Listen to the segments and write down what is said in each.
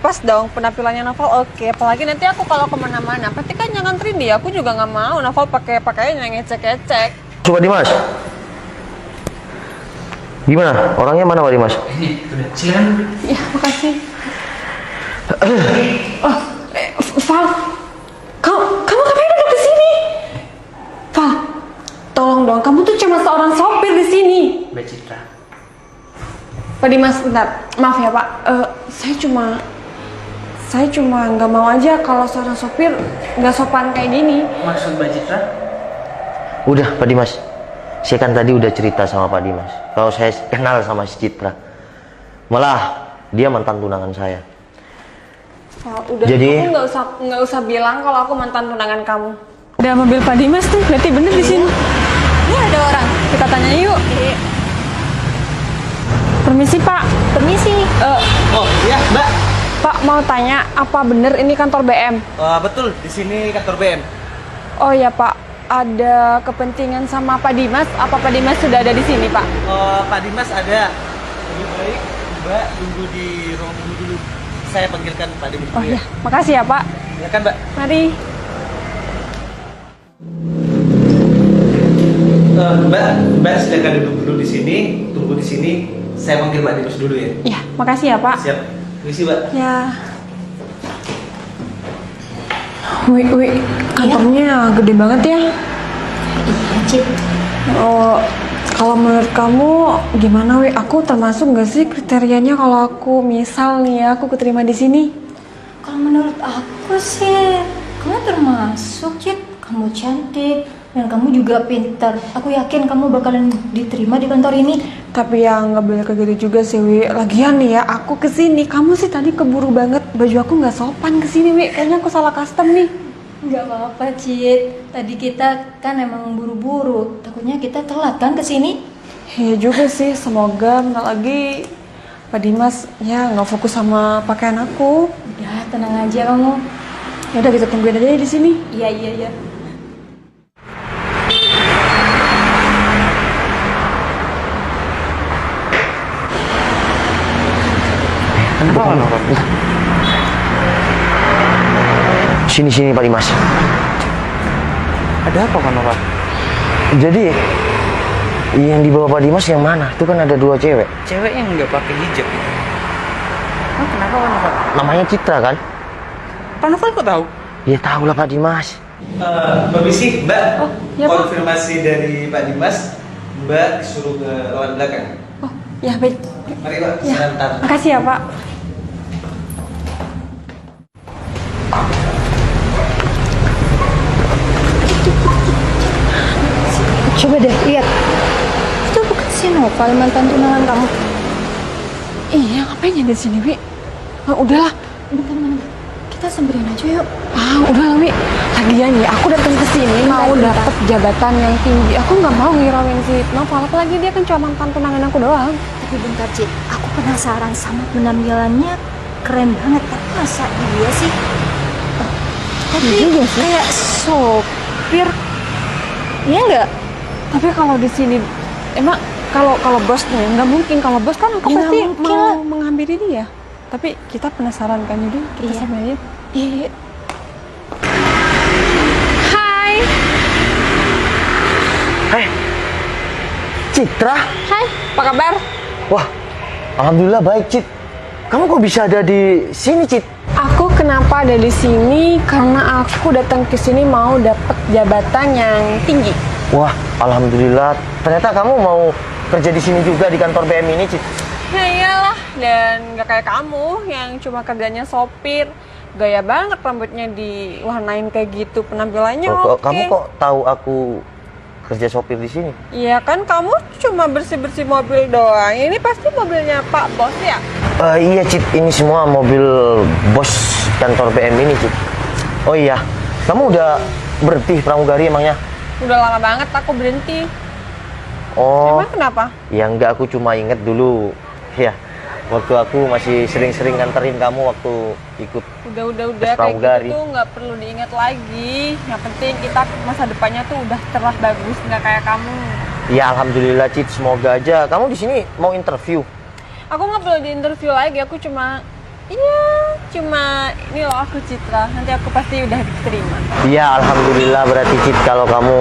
pas dong penampilannya Novel. Oke, apalagi nanti aku kalau kemana-mana pasti kan yang nganterin dia. Aku juga nggak mau Novel pakai pakaian yang ngecek-ngecek. Coba Dimas. Gimana? Orangnya mana Pak Dimas? Ini udah silakan. Ya, makasih. Val, kamu ngapain duduk di sini? Val, tolong dong, kamu tuh cuma seorang sopir di sini. Mbak Citra. Pak Dimas, bentar, maaf ya Pak. Saya cuma nggak mau aja kalau seorang sopir nggak sopan kayak gini. Maksud Mbak Citra? Udah Pak Dimas. Saya kan tadi udah cerita sama Pak Dimas kalau saya kenal sama si Citra. Malah dia mantan tunangan saya. Val, udah, Jadi- kamu nggak usah bilang kalau aku mantan tunangan kamu. Ada mobil Pak Dimas tuh, berarti bener di sini. Ini ada orang, kita tanya yuk. Permisi Pak. Permisi. Oh iya Mbak. Pak mau tanya, apa bener ini kantor BM? Betul, di sini kantor BM. Oh ya Pak, ada kepentingan sama Pak Dimas. Apa Pak Dimas sudah ada di sini Pak? Pak Dimas ada. Lebih baik Mbak tunggu di ruang tunggu dulu. Saya panggilkan Pak Dimas Oh dulu ya, makasih ya Pak. Ya kan Mbak? Mari. Mbak silakan duduk dulu di sini, tunggu di sini. Saya panggil Pak Dimas dulu ya. Ya, makasih ya Pak. Siap. Permisi Mbak. Ya. Wih, kantornya gede banget ya. Iya, Cit. Oh, kalau menurut kamu gimana Wi? Aku termasuk nggak sih kriterianya kalau aku misal nih ya, aku keterima di sini? Kalau menurut aku sih, kamu termasuk, Cit. Kamu cantik dan kamu juga pintar. Aku yakin kamu bakalan diterima di kantor ini. Tapi ya nggak boleh kayak gitu juga sih Wi. Lagian nih ya, aku kesini. Kamu sih tadi keburu banget. Baju aku nggak sopan kesini Wi. Kayaknya aku salah custom nih. Nggak apa-apa, Cit. Tadi kita kan emang buru-buru. Takutnya kita telat kan kesini. Iya juga sih. Semoga bentar lagi Pak Dimas ya nggak fokus sama pakaian aku. Udah, tenang aja kamu. Ya udah kita tungguin aja ya di sini. Iya. Sini Pak Dimas. Ada apa kan Pak? Jadi yang dibawa Pak Dimas yang mana? Itu kan ada dua cewek. Cewek yang nggak pakai hijab. Kenapa kan Pak? Namanya Citra kan? Pak Novel kok tahu? Ya tahu lah Pak Dimas. Permisi Mbak. Oh, ya, Pak. Konfirmasi dari Pak Dimas. Mbak disuruh ke ruangan belakang. Oh, ya baik. Mari Pak, Ya, saya antar. makasih ya Pak. Coba deh, lihat. Itu bukan si Noval, mantan tunangan kamu. Iya, ngapain ya di sini Wi? Udahlah. Bentar, kita samperin aja yuk. Udahlah Wi. Lagian ya, aku datang ke sini mau dapet jabatan yang tinggi. Aku nggak mau ngirauin si Novel. Apalagi dia kan cuma mantan tunangan aku doang. Tapi bentar, Cit. Aku penasaran sama penampilannya. Keren banget. Tapi masa iya sih? Tapi Iya sih. kayak sopir. Iya nggak? Tapi kalau di sini emang kalau bosnya nggak mungkin. Kalau bos kan aku Ya, pasti nggak mungkin mau lah. menghampiri dia. Tapi kita penasaran kan, jadi kita Iya. samperin. Iya. Hai. Citra? Hai. Apa kabar? Wah, alhamdulillah baik Cit. Kamu kok bisa ada di sini Cit? Aku kenapa ada di sini? Karena aku datang ke sini mau dapet jabatan yang tinggi. Wah, alhamdulillah. Ternyata kamu mau kerja di sini juga di kantor BM ini Cit. Ya iyalah, dan nggak kayak kamu yang cuma kerjanya sopir. Gaya banget rambutnya diwarnain kayak gitu, penampilannya oke. Kamu kok tahu aku kerja sopir di sini? Iya kan, kamu cuma bersih-bersih mobil doang. Ini pasti mobilnya Pak Bos ya? Iya Cit, ini semua mobil bos kantor BM ini Cit. Oh iya, kamu udah berhenti pramugari emangnya? Udah lama banget aku berhenti. Oh, Emang kenapa? ya enggak, aku cuma inget dulu. Ya, waktu aku masih sering-sering nganterin kamu waktu ikut. Udah Tes kayak pramugari. gitu tuh nggak perlu diingat lagi. Yang penting kita masa depannya tuh udah cerah bagus, nggak kayak kamu. Ya alhamdulillah Cit, semoga aja. Kamu di sini mau interview? Aku nggak perlu diinterview lagi, aku cuma iya cuma ini loh aku Citra, nanti aku pasti udah diterima. Iya, alhamdulillah berarti Cit kalau kamu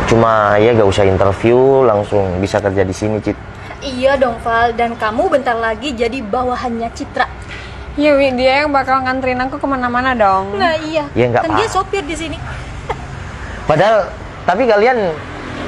cuma ya gak usah interview langsung bisa kerja di sini Cit. Iya dong Val, dan kamu bentar lagi jadi bawahannya Citra. Iya Wi, dia yang bakal nganterin aku kemana-mana dong. Nah iya, Ya, nggak kan dia apa. sopir di sini. Padahal tapi kalian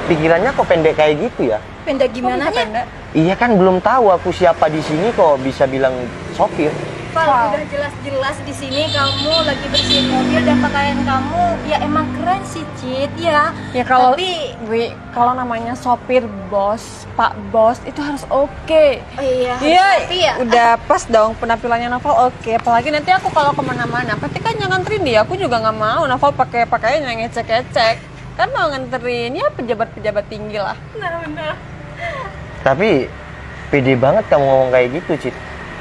pikirannya kok pendek kayak gitu ya? Pendek Kok gimana bisa nya? pendek? Iya kan belum tahu aku siapa di sini kok bisa bilang sopir. Val, Wow. udah jelas-jelas di sini kamu lagi bersihin mobil dan pakaian kamu ya emang keren sih Cit, ya. Ya kalau Tapi Wi, kalau namanya sopir bos, Pak Bos itu harus oke. oh iya, harus Iya, rapi ya. udah pas dong penampilannya Novel oke. Apalagi nanti aku kalau kemana-mana, pasti kan yang nganterin dia. Aku juga nggak mau Novel pakai pakaian yang ngecek-ngecek. Kan mau nganterin ya pejabat-pejabat tinggi lah. Benar-benar. Tapi pede banget kamu ngomong kayak gitu Cit.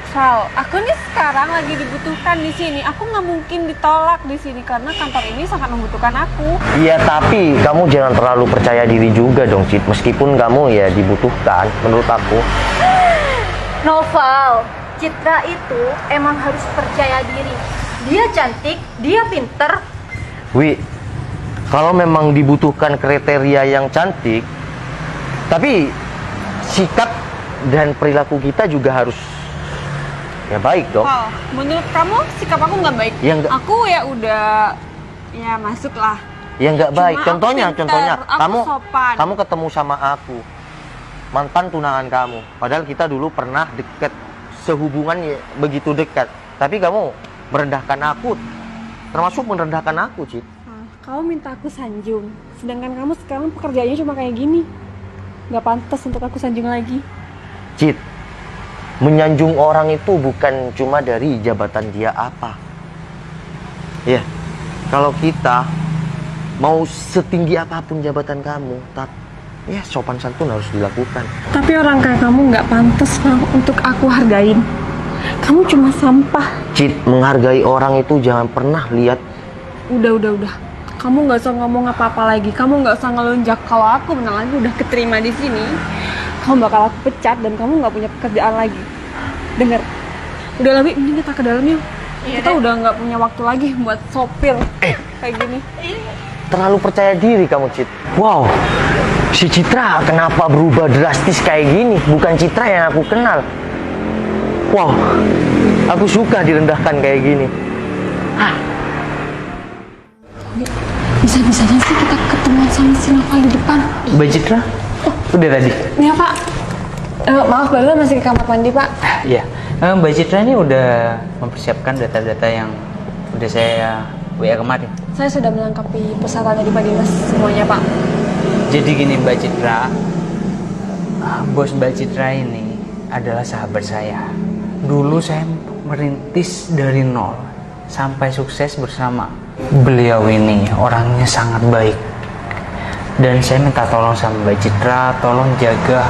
Val, aku nih sekarang lagi dibutuhkan di sini. Aku nggak mungkin ditolak di sini karena kantor ini sangat membutuhkan aku. Iya tapi kamu jangan terlalu percaya diri juga dong Cit. Meskipun kamu ya dibutuhkan menurut aku. Noval, Citra itu emang harus percaya diri. Dia cantik, dia pinter. Wi, kalau memang dibutuhkan kriteria yang cantik, tapi sikap dan perilaku kita juga harus ya baik dong. Val, menurut kamu sikap aku nggak baik? Ya, nggak. Aku ya udah ya masuk lah. Ya nggak Cuma baik. aku Contohnya, pintar, contohnya aku kamu sopan. kamu ketemu sama aku, mantan tunangan kamu. Padahal kita dulu pernah deket, sehubungan ya, begitu dekat. Tapi kamu merendahkan aku, termasuk merendahkan aku, Cit. Kamu minta aku sanjung, sedangkan kamu sekarang pekerjaannya cuma kayak gini. Nggak pantas untuk aku sanjung lagi. Cit, menyanjung orang itu bukan cuma dari jabatan dia apa. Ya, kalau kita mau setinggi apapun jabatan kamu, ya sopan santun harus dilakukan. Tapi orang kayak kamu nggak pantas Val, untuk aku hargain. Kamu cuma sampah. Cit, menghargai orang itu jangan pernah lihat. Udah. Kamu nggak usah ngomong apa-apa lagi. Kamu nggak usah ngelunjak. Kalau aku bentar lagi udah keterima di sini, kamu bakal aku pecat dan kamu nggak punya pekerjaan lagi. Dengar. Udah lebih, mending kita ke dalam yuk. Kita udah nggak punya waktu lagi buat sopir kayak gini. Terlalu percaya diri kamu, Cit. Wow, si Citra kenapa berubah drastis kayak gini? Bukan Citra yang aku kenal. Wow, aku suka direndahkan kayak gini. Bisa-bisanya sih kita ketemuan sama si Novel di depan. Mbak Citra? Udah tadi? Ya Pak. Maaf barusan masih ke kamar mandi Pak. Iya. Mbak Citra ini udah mempersiapkan data-data yang udah saya WA kemarin. Saya sudah melengkapi persyaratan dari Pak Dimas semuanya Pak. Jadi gini Mbak Citra, bos Mbak Citra ini adalah sahabat saya. Dulu saya merintis dari nol sampai sukses bersama. Beliau ini orangnya sangat baik. Dan saya minta tolong sama Mbak Citra, tolong jaga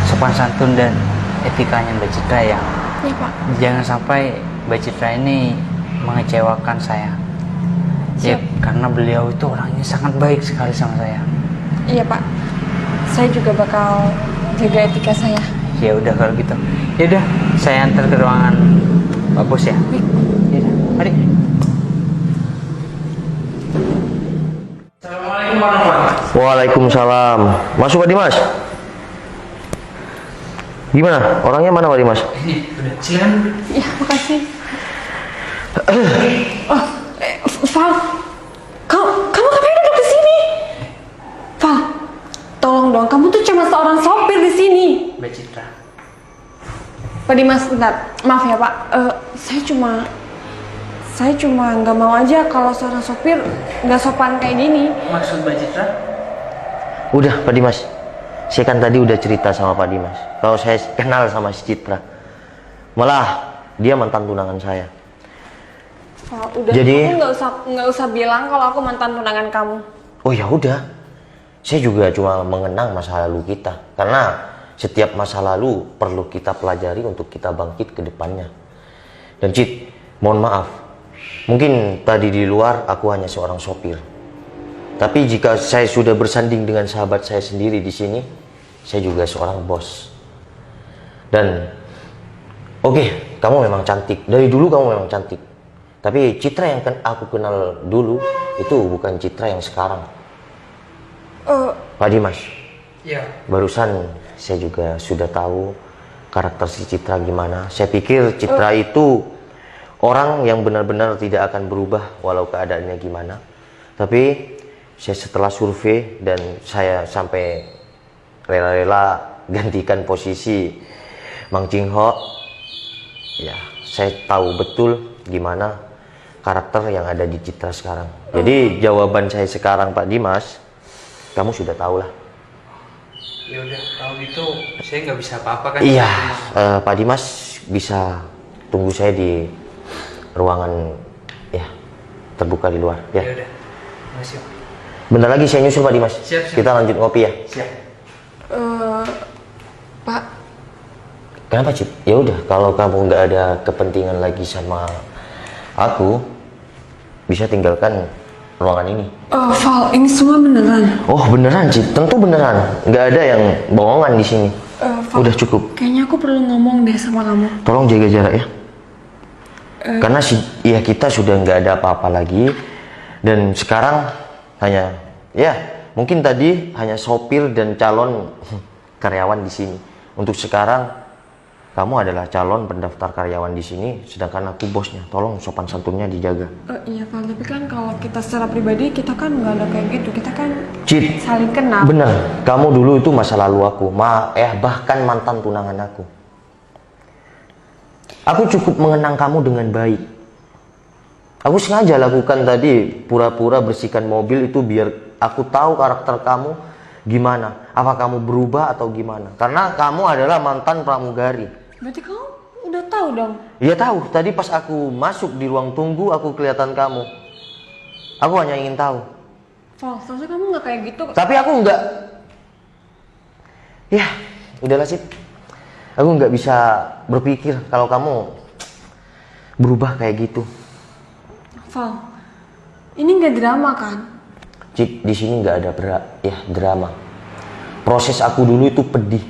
sopan santun dan etikanya Mbak Citra ya. Iya Pak. Jangan sampai Mbak Citra ini mengecewakan saya. Ya, karena beliau itu orangnya sangat baik sekali sama saya. Iya Pak. Saya juga bakal jaga etika saya. Ya udah kalau gitu. Ya udah, saya antar ke ruangan Pak Bos ya. Ya udah, mari. Assalamualaikum warahmatullahi wabarakatuh. Waalaikumsalam. Masuk Pak Dimas. Gimana? Orangnya mana Pak Dimas? Ini udah, silakan. Ya, makasih. Val, kamu ngapain duduk di sini? Val, tolong dong, kamu tuh cuma seorang sopir di sini. Mbak Citra. Pak Dimas, bentar, maaf ya Pak. Saya cuma nggak mau aja kalau seorang sopir nggak sopan kayak gini. Maksud Mbak Citra? Udah Pak Dimas. Saya kan tadi udah cerita sama Pak Dimas. Kalau saya kenal sama si Citra. Malah dia mantan tunangan saya. Val, udah, Jadi- kamu nggak usah bilang kalau aku mantan tunangan kamu. Oh ya udah. Saya juga cuma mengenang masa lalu kita. Karena setiap masa lalu perlu kita pelajari untuk kita bangkit ke depannya. Dan Cit, mohon maaf. Mungkin tadi di luar aku hanya seorang sopir. Tapi jika saya sudah bersanding dengan sahabat saya sendiri di sini, saya juga seorang bos. Dan Oke, kamu memang cantik. Dari dulu kamu memang cantik. Tapi Citra yang aku kenal dulu itu bukan Citra yang sekarang. Pak Dimas. Iya. Barusan saya juga sudah tahu karakter si Citra gimana. Saya pikir Citra itu orang yang benar-benar tidak akan berubah walau keadaannya gimana. Tapi saya setelah survei dan saya sampai rela-rela gantikan posisi Mang Jingho, ya saya tahu betul gimana karakter yang ada di Citra sekarang. Jadi jawaban saya sekarang Pak Dimas, kamu sudah tahu lah. Ya udah, kalau gitu saya nggak bisa apa-apa kan? Iya, Pak Dimas bisa tunggu saya di ruangan ya terbuka di luar. Ya. Ya udah, makasih. Bentar lagi saya nyusul Pak Dimas. Siap, siap. Kita lanjut ngopi ya. Siap. Pak, Kenapa Cip? Ya udah, kalau kamu nggak ada kepentingan lagi sama aku, bisa tinggalkan ruangan ini. Val, ini semua beneran. Oh beneran Cip, tentu beneran. Nggak ada yang bohongan di sini. Val, Udah cukup. kayaknya aku perlu ngomong deh sama kamu. Tolong jaga jarak ya. Karena ya kita sudah nggak ada apa-apa lagi, dan sekarang hanya ya mungkin tadi hanya sopir dan calon karyawan di sini. Untuk sekarang kamu adalah calon pendaftar karyawan di sini, sedangkan aku bosnya. Tolong sopan santunnya dijaga. Iya Val, tapi kan kalau kita secara pribadi kita kan nggak ada kayak gitu. Kita kan Cid, saling kenal. bener. Kamu dulu itu masa lalu aku, bahkan mantan tunangan aku. Aku cukup mengenang kamu dengan baik. Aku sengaja lakukan tadi pura-pura bersihkan mobil itu biar aku tahu karakter kamu gimana. Apa kamu berubah atau gimana? Karena kamu adalah mantan pramugari. Berarti kamu udah tahu dong? Iya tahu. Tadi pas aku masuk di ruang tunggu aku kelihatan kamu. Aku hanya ingin tahu. Val, seharusnya kamu nggak kayak gitu. Tapi aku nggak. Ya, udahlah sih. Aku nggak bisa berpikir kalau kamu berubah kayak gitu. Val, ini nggak drama kan? Cik, di sini nggak ada drama. Proses aku dulu itu pedih.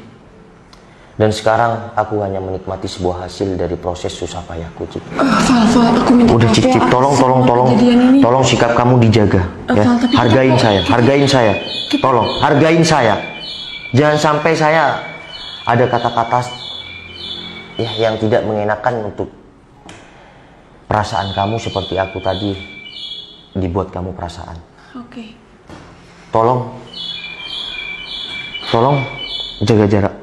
Dan sekarang aku hanya menikmati sebuah hasil dari proses susah payahku, Cik. Val, aku minta Udah maaf Cik, ya tolong, atas semua tolong, kejadian ini. tolong sikap kamu dijaga. Ya. Val, tapi Hargain kita- saya, hargain saya. Tolong, hargain saya. Jangan sampai saya ada kata-kata ya yang tidak mengenakan untuk perasaan kamu seperti aku tadi dibuat kamu perasaan. Oke. Tolong jaga jarak.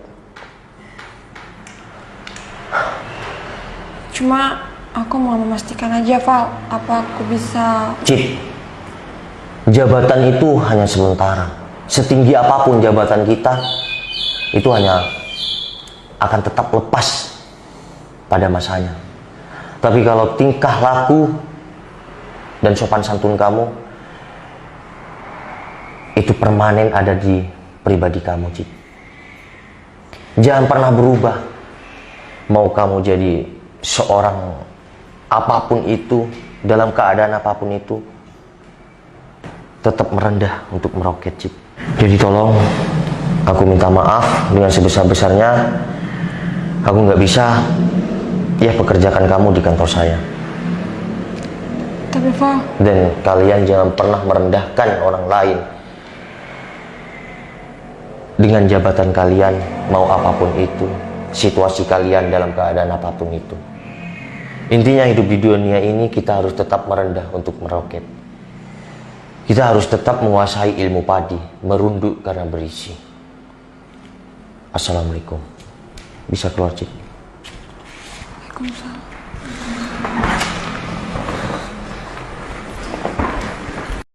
Cuma aku mau memastikan aja Val, apa aku bisa. Cip, jabatan itu hanya sementara. Setinggi apapun jabatan kita, itu hanya akan tetap lepas pada masanya. Tapi kalau tingkah laku dan sopan santun kamu itu permanen ada di pribadi kamu, Cip. Jangan pernah berubah. Mau kamu jadi seorang apapun itu, dalam keadaan apapun itu, tetap merendah untuk meroket, Cip. Jadi tolong, aku minta maaf dengan sebesar-besarnya. Aku nggak bisa ya pekerjakan kamu di kantor saya. Tapi Val, Dan kalian jangan pernah merendahkan orang lain dengan jabatan kalian, mau apapun itu, situasi kalian dalam keadaan apapun itu. Intinya hidup di dunia ini kita harus tetap merendah untuk meroket. Kita harus tetap menguasai ilmu padi, merunduk karena berisi. Assalamualaikum. Bisa keluar, Cik. Waalaikumsalam.